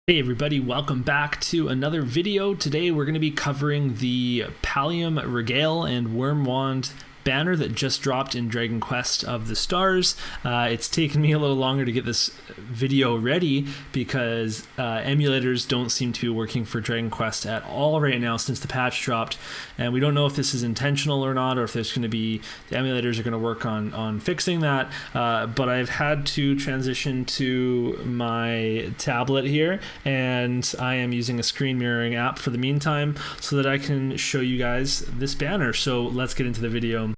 Hey everybody, welcome back to another video. Today we're going to be covering the Pallium Regale and Wyrmwand Banner that just dropped in Dragon Quest of the Stars. It's taken me a little longer to get this video ready because emulators don't seem to be working for Dragon Quest at all right now since the patch dropped, and we don't know if this is intentional or not, or if there's going to be the emulators are going to work on fixing that. But I've had to transition to my tablet here, and I am using a screen mirroring app for the meantime so that I can show you guys this banner. So let's get into the video.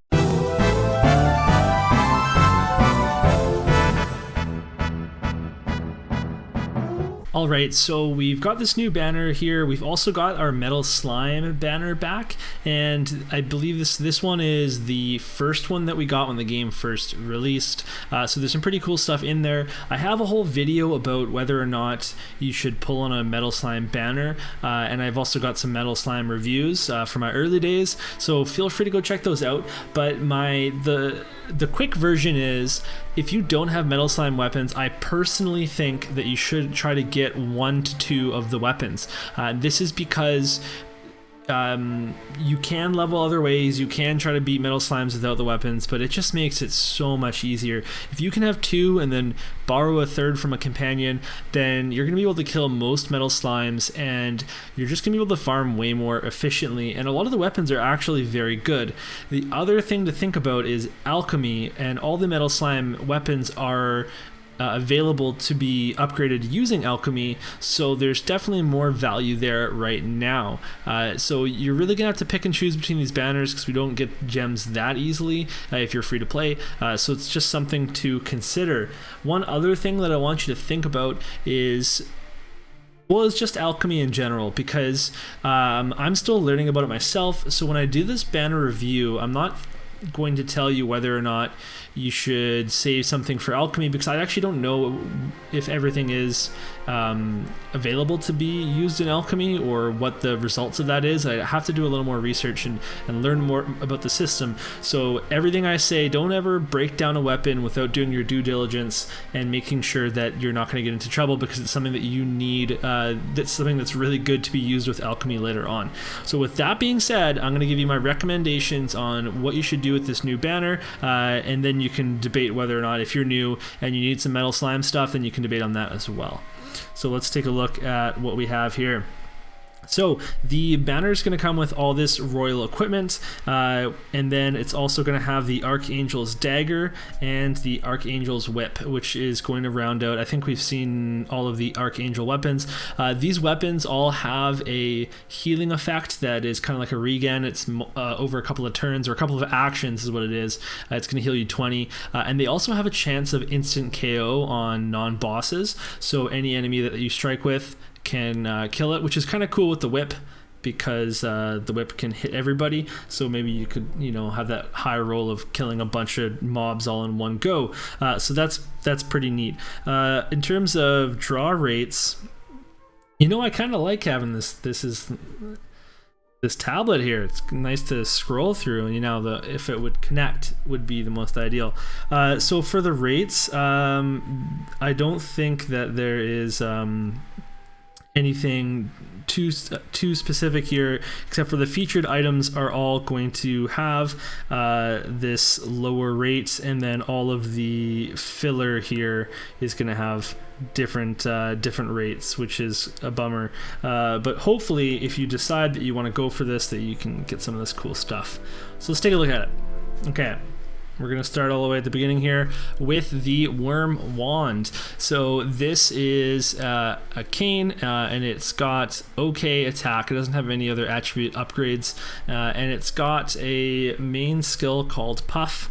Alright, so we've got this new banner here. We've also got our Metal Slime banner back, and I believe this one is the first one that we got when the game first released. So there's some pretty cool stuff in there. I have a whole video about whether or not you should pull on a Metal Slime banner, and I've also got some Metal Slime reviews from my early days, so feel free to go check those out. But the quick version is, if you don't have Metal Slime weapons, I personally think that you should try to get 1 to 2 of the weapons. This is because you can level other ways, you can try to beat Metal Slimes without the weapons, but it just makes it so much easier. If you can have 2 and then borrow a 3rd from a companion, then you're going to be able to kill most Metal Slimes, and you're just going to be able to farm way more efficiently, and a lot of the weapons are actually very good. The other thing to think about is alchemy, and all the Metal Slime weapons are available to be upgraded using alchemy, so there's definitely more value there right now. So you're really gonna have to pick and choose between these banners because we don't get gems that easily if you're free to play, so it's just something to consider. One other thing that I want you to think about is, well, it's just alchemy in general, because I'm still learning about it myself. So when I do this banner review, I'm not going to tell you whether or not you should save something for alchemy, because I actually don't know if everything is available to be used in alchemy or what the results of that is. I have to do a little more research and learn more about the system. So everything I say, don't ever break down a weapon without doing your due diligence and making sure that you're not going to get into trouble, because it's something that you need, that's something that's really good to be used with alchemy later on. So with that being said, I'm going to give you my recommendations on what you should do with this new banner, and then you can debate whether or not, if you're new and you need some Metal Slime stuff, then you can debate on that as well. So let's take a look at what we have here. So the banner is going to come with all this royal equipment, and then it's also going to have the Archangel's dagger and the Archangel's whip, which is going to round out, I think we've seen all of the Archangel weapons. These weapons all have a healing effect that is kind of like a regen. It's over a couple of turns or a couple of actions is what it is. It's going to heal you 20, and they also have a chance of instant KO on non-bosses, so any enemy that you strike with can kill it, which is kind of cool with the whip, because the whip can hit everybody, so maybe you could, have that high roll of killing a bunch of mobs all in one go. So that's pretty neat. In terms of draw rates, I kind of like having this tablet here. It's nice to scroll through, and if it would connect would be the most ideal. So for the rates, I don't think that there is anything too specific here, except for the featured items are all going to have this lower rate, and then all of the filler here is going to have different rates, which is a bummer. But hopefully, if you decide that you want to go for this, that you can get some of this cool stuff. So let's take a look at it. Okay. We're going to start all the way at the beginning here with the Wyrmwand. So this is a cane, and it's got okay attack. It doesn't have any other attribute upgrades, and it's got a main skill called Puff,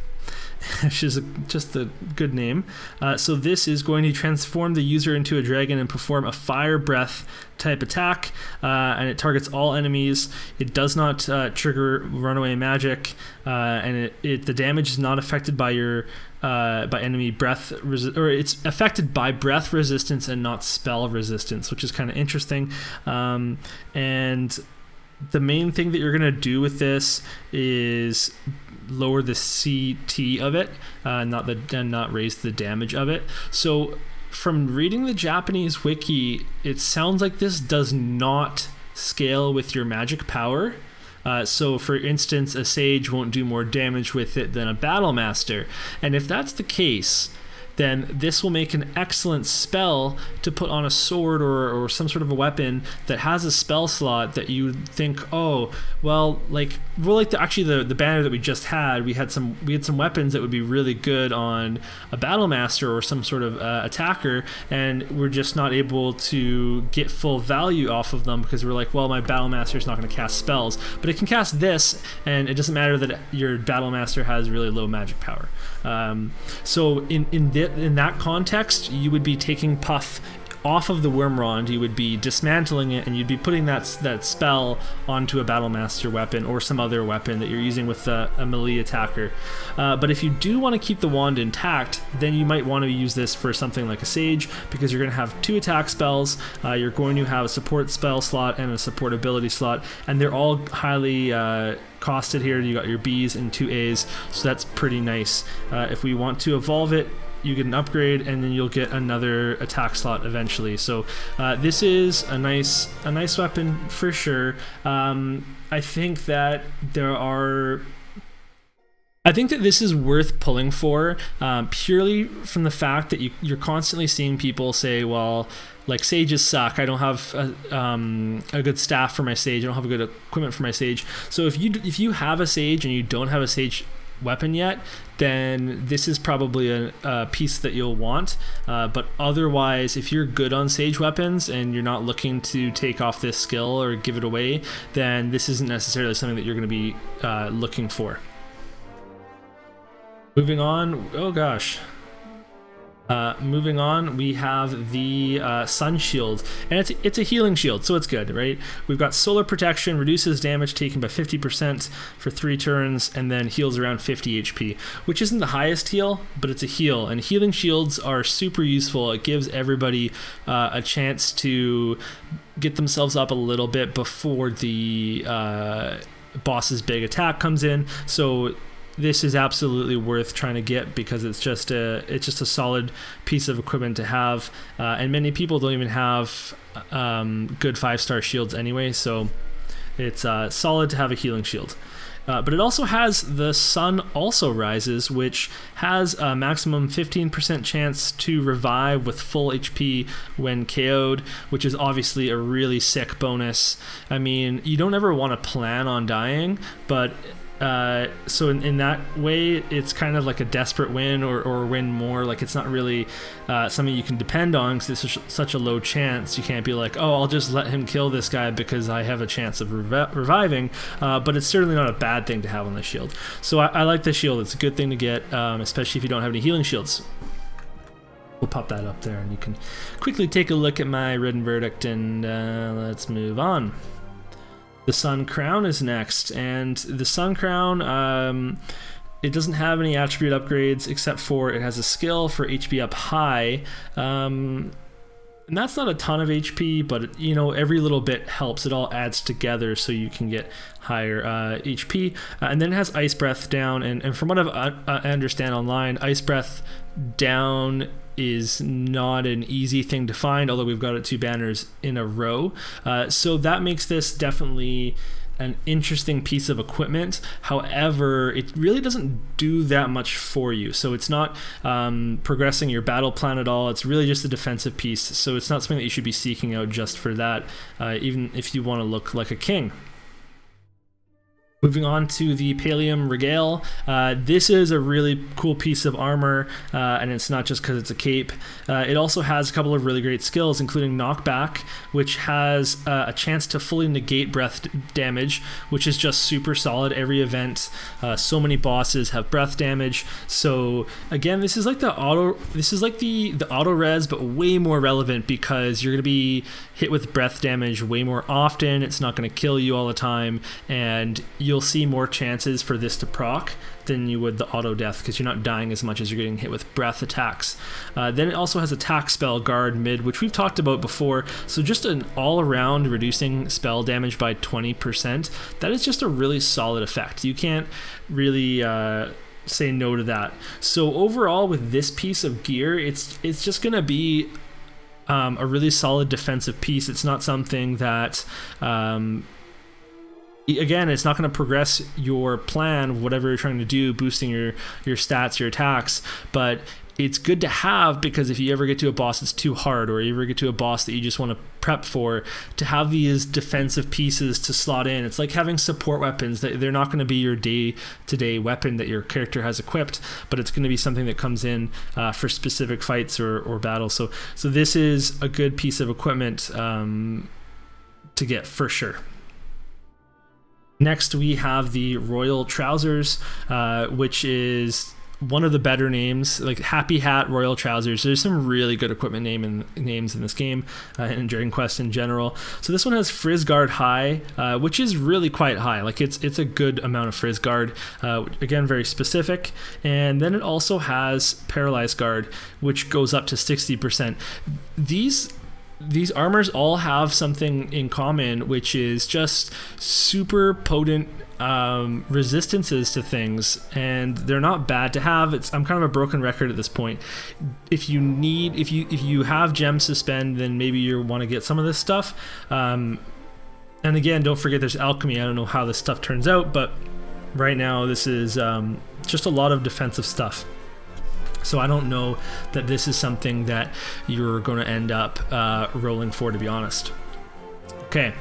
which is just a good name. So this is going to transform the user into a dragon and perform a fire breath type attack, and it targets all enemies. It does not trigger runaway magic, and the damage is not affected by your by enemy breath, or it's affected by breath resistance and not spell resistance, which is kind of interesting. And the main thing that you're gonna do with this is lower the CT of it, not raise the damage of it. So from reading the Japanese wiki, it sounds like this does not scale with your magic power. So for instance, a sage won't do more damage with it than a battle master. And if that's the case, then this will make an excellent spell to put on a sword or some sort of a weapon that has a spell slot that you think, oh, well, like the banner that we just had, we had some weapons that would be really good on a battle master or some sort of attacker, and we're just not able to get full value off of them because we're like, well, my battle master is not going to cast spells, but it can cast this, and it doesn't matter that your battle master has really low magic power. So in that context, you would be taking Puff off of the Wyrmwand, you would be dismantling it, and you'd be putting that spell onto a battle master weapon or some other weapon that you're using with a melee attacker. But if you do want to keep the wand intact, then you might want to use this for something like a sage, because you're going to have 2 attack spells, you're going to have a support spell slot and a support ability slot, and they're all highly costed here. You got your B's and 2 A's, so that's pretty nice. If we want to evolve it, you get an upgrade, and then you'll get another attack slot eventually. So this is a nice weapon for sure. I think that this is worth pulling for, purely from the fact that you're constantly seeing people say, well, like, sages suck, I don't have a good staff for my sage, I don't have a good equipment for my sage. So if you have a sage and you don't have a sage weapon yet, then this is probably a piece that you'll want, but otherwise, if you're good on sage weapons and you're not looking to take off this skill or give it away, then this isn't necessarily something that you're going to be looking for. Moving on, oh gosh. Moving on, we have the Sun Shield, and it's a healing shield, so it's good, right? We've got solar protection, reduces damage taken by 50% for 3 turns, and then heals around 50 HP, which isn't the highest heal, but it's a heal, and healing shields are super useful. It gives everybody a chance to get themselves up a little bit before the boss's big attack comes in, so this is absolutely worth trying to get, because it's just a solid piece of equipment to have, and many people don't even have good 5-star shields anyway, so it's solid to have a healing shield. But it also has the Sun Also Rises, which has a maximum 15% chance to revive with full HP when KO'd, which is obviously a really sick bonus. I mean, you don't ever want to plan on dying, but so in that way, it's kind of like a desperate win or win more. Like, it's not really something you can depend on, because it's such a low chance. You can't be like, oh, I'll just let him kill this guy because I have a chance of reviving, but it's certainly not a bad thing to have on the shield. So I like the shield. It's a good thing to get, especially if you don't have any healing shields. We'll pop that up there, and you can quickly take a look at my written verdict, and let's move on. The Sun Crown is next, and the Sun Crown, it doesn't have any attribute upgrades except for it has a skill for HP up high, and that's not a ton of HP, but every little bit helps. It all adds together so you can get higher HP, and then it has Ice Breath down, and from what I understand online, Ice Breath down is not an easy thing to find, although we've got it 2 banners in a row, so that makes this definitely an interesting piece of equipment. However, it really doesn't do that much for you, so it's not progressing your battle plan at all. It's really just a defensive piece, so it's not something that you should be seeking out just for that, even if you want to look like a king. Moving on to the Pallium Regale, this is a really cool piece of armor, and it's not just because it's a cape. It also has a couple of really great skills, including Knockback, which has a chance to fully negate breath damage, which is just super solid. Every event, so many bosses have breath damage. So again, this is like the auto res, but way more relevant, because you're going to be hit with breath damage way more often. It's not going to kill you all the time, and you'll see more chances for this to proc than you would the auto death, because you're not dying as much as you're getting hit with breath attacks. Then it also has attack spell guard mid, which we've talked about before, so just an all-around reducing spell damage by 20%. That is just a really solid effect. You can't really say no to that. So overall, with this piece of gear, it's just going to be a really solid defensive piece. It's not something that again, it's not going to progress your plan, whatever you're trying to do, boosting your stats, your attacks, but it's good to have, because if you ever get to a boss that's too hard, or you ever get to a boss that you just want to prep for, to have these defensive pieces to slot in. It's like having support weapons. They're not going to be your day-to-day weapon that your character has equipped, but it's going to be something that comes in for specific fights or battles. So this is a good piece of equipment to get for sure. Next, we have the Royal Trousers, which is one of the better names, like Happy Hat, Royal Trousers. There's some really good equipment names in this game, and in Dragon Quest in general. So this one has Frizz Guard High, which is really quite high. Like it's a good amount of Frizz Guard, again, very specific. And then it also has Paralyzed Guard, which goes up to 60%. These armors all have something in common, which is just super potent resistances to things, and they're not bad to have. I'm kind of a broken record at this point. If you have gems to spend, then maybe you want to get some of this stuff. And again, don't forget there's alchemy. I don't know how this stuff turns out, but right now this is just a lot of defensive stuff. So I don't know that this is something that you're going to end up rolling for, to be honest. Okay.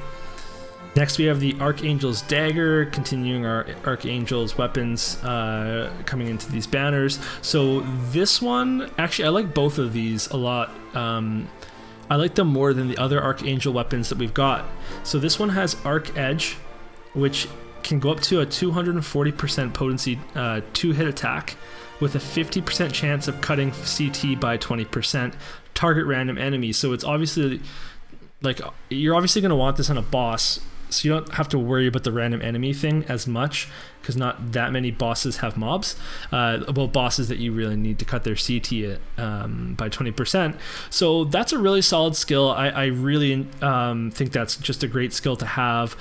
Next, we have the Archangel's Dagger, continuing our Archangel's weapons coming into these banners. So this one, actually, I like both of these a lot. I like them more than the other Archangel weapons that we've got. So this one has Arc Edge, which can go up to a 240% potency 2-hit attack with a 50% chance of cutting CT by 20%, target random enemies. So it's obviously, like, you're obviously going to want this on a boss, so you don't have to worry about the random enemy thing as much, because not that many bosses have mobs. Well, bosses that you really need to cut their CT by 20%. So that's a really solid skill. I really think that's just a great skill to have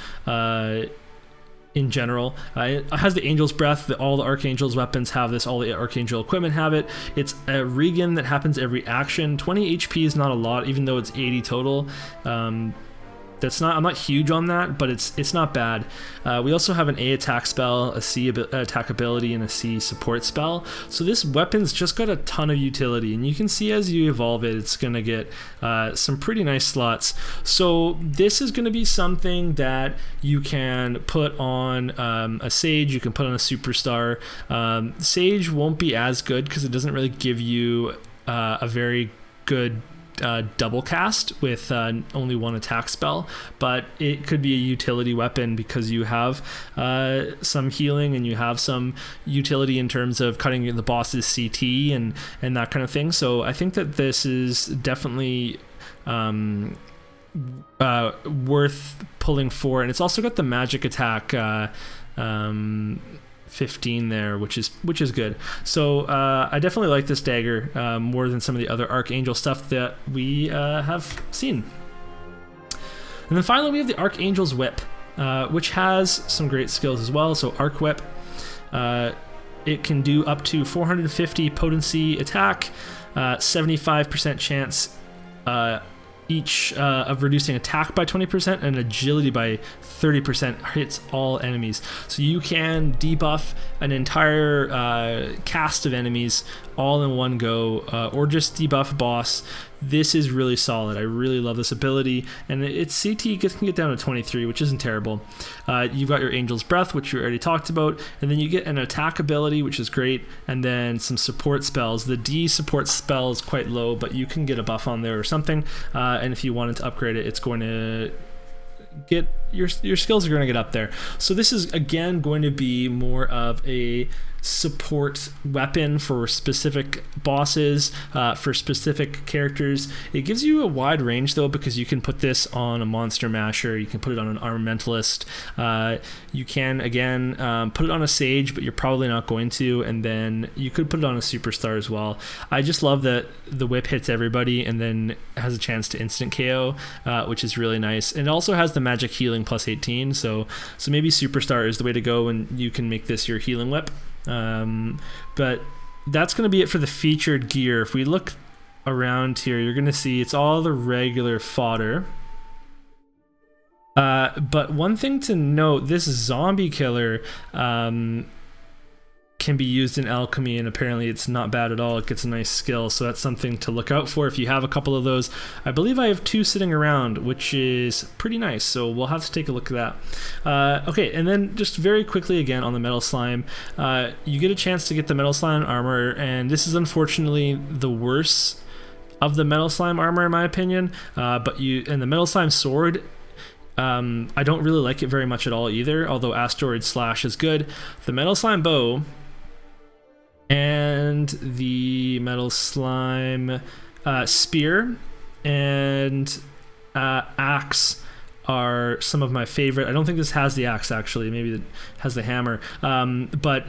in general. It has the Angel's Breath. All the Archangel's weapons have this. All the Archangel equipment have it. It's a regen that happens every action. 20 HP is not a lot, even though it's 80 total. I'm not huge on that, but it's not bad. We also have an A attack spell, a C attack ability, and a C support spell. So this weapon's just got a ton of utility, and you can see as you evolve it, it's going to get some pretty nice slots. So this is going to be something that you can put on a Sage, you can put on a Superstar. Sage won't be as good because it doesn't really give you a very good double cast with only one attack spell, but it could be a utility weapon because you have some healing and you have some utility in terms of cutting the boss's CT and that kind of thing. So I think that this is definitely worth pulling for, and it's also got the magic attack 15 there, which is good. So I definitely like this dagger more than some of the other Archangel stuff that we have seen. And then finally we have the Archangel's Whip, which has some great skills as well. So Arc Whip, it can do up to 450 potency attack, 75% chance each of reducing attack by 20% and agility by 30%, hits all enemies. So you can debuff an entire cast of enemies all in one go, or just debuff a boss. This is really solid. I really love this ability, and its CT can get down to 23, which isn't terrible. You've got your Angel's Breath, which we already talked about, and then you get an attack ability, which is great, and then some support spells. The D support spell is quite low, but you can get a buff on there or something, and if you wanted to upgrade it, it's going to get your skills are going to get up there. So this is again going to be more of a support weapon for specific bosses, for specific characters. It gives you a wide range though, because you can put this on a monster masher, you can put it on an armamentalist, you can again put it on a Sage, but you're probably not going to, and then you could put it on a Superstar as well. I just love that the whip hits everybody and then has a chance to instant KO, which is really nice. And it also has the magic healing healing plus 18, so maybe Superstar is the way to go, and you can make this your healing whip. But that's going to be it for the featured gear. If we look around here, you're going to see it's all the regular fodder. But one thing to note, this zombie killer can be used in alchemy, and apparently it's not bad at all. It gets a nice skill, so that's something to look out for if you have a couple of those. I believe I have 2 sitting around, which is pretty nice, so we'll have to take a look at that. Okay, and then just very quickly again on the metal slime, you get a chance to get the metal slime armor, and this is unfortunately the worst of the metal slime armor in my opinion, and the metal slime sword, I don't really like it very much at all either, although Asteroid Slash is good. The metal slime bow and the metal slime spear and axe are some of my favorite. I don't think this has the axe actually, maybe it has the hammer, but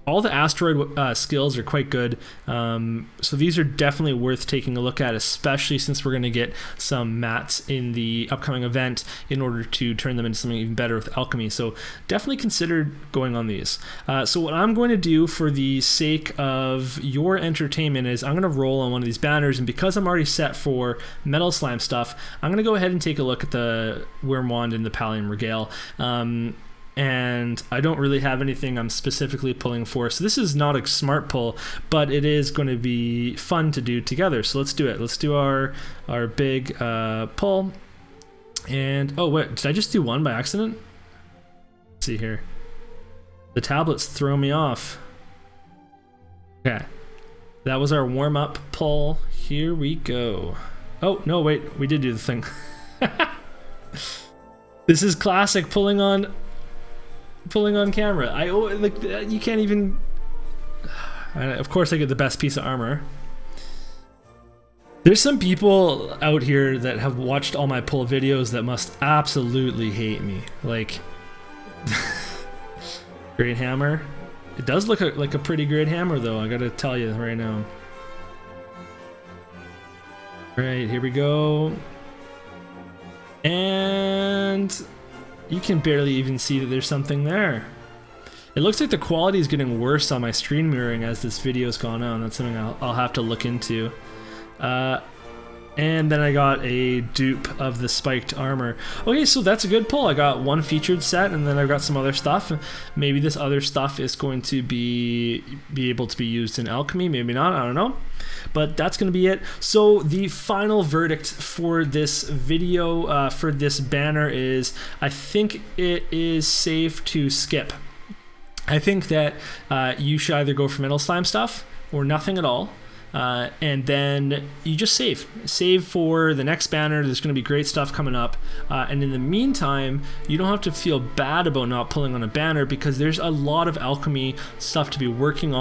all the asteroid skills are quite good, so these are definitely worth taking a look at, especially since we're going to get some mats in the upcoming event in order to turn them into something even better with alchemy. So definitely consider going on these. So what I'm going to do for the sake of your entertainment is I'm going to roll on one of these banners, and because I'm already set for metal slime stuff, I'm going to go ahead and take a look at the Wyrmwand and the Pallium Regale. And I don't really have anything I'm specifically pulling for, so this is not a smart pull, but it is going to be fun to do together. So let's do it. Let's do our big pull. And oh wait, did I just do one by accident? Let's see here. The tablets throw me off. Okay, that was our warm-up pull. Here we go. Oh no, wait, we did do the thing. This is classic pulling on camera. Like, you can't even. Of course I get the best piece of armor. There's some people out here that have watched all my pull videos that must absolutely hate me. Like, great hammer. It does look like a pretty great hammer though, I gotta tell you right now. Right, here we go. And you can barely even see that there's something there. It looks like the quality is getting worse on my screen mirroring as this video's gone on. That's something I'll have to look into. And then I got a dupe of the spiked armor. Okay, so that's a good pull. I got one featured set, and then I've got some other stuff. Maybe this other stuff is going to be able to be used in alchemy, maybe not, I don't know. But that's going to be it. So the final verdict for this video, for this banner is, I think it is safe to skip. I think that you should either go for metal slime stuff or nothing at all. And then you just save for the next banner. There's going to be great stuff coming up, and in the meantime you don't have to feel bad about not pulling on a banner, because there's a lot of alchemy stuff to be working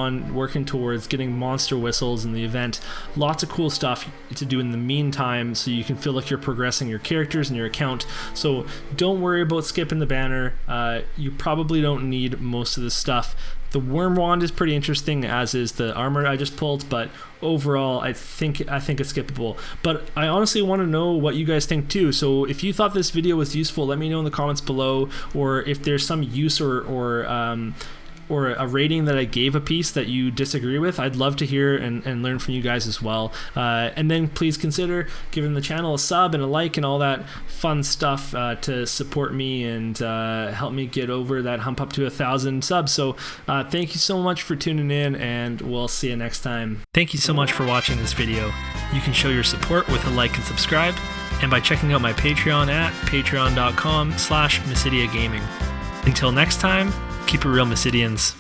towards getting monster whistles in the event. Lots of cool stuff to do in the meantime, so you can feel like you're progressing your characters and your account. So don't worry about skipping the banner. You probably don't need most of this stuff. The Wyrmwand is pretty interesting, as is the armor I just pulled, but overall I think it's skippable. But I honestly want to know what you guys think too, so if you thought this video was useful, let me know in the comments below, or if there's some use or a rating that I gave a piece that you disagree with. I'd love to hear and learn from you guys as well. And then please consider giving the channel a sub and a like and all that fun stuff to support me and help me get over that hump up to 1,000 subs. So thank you so much for tuning in, and we'll see you next time. Thank you so much for watching this video. You can show your support with a like and subscribe, and by checking out my Patreon at patreon.com/MysidiaGaming. Until next time, keep it real, Mysidians.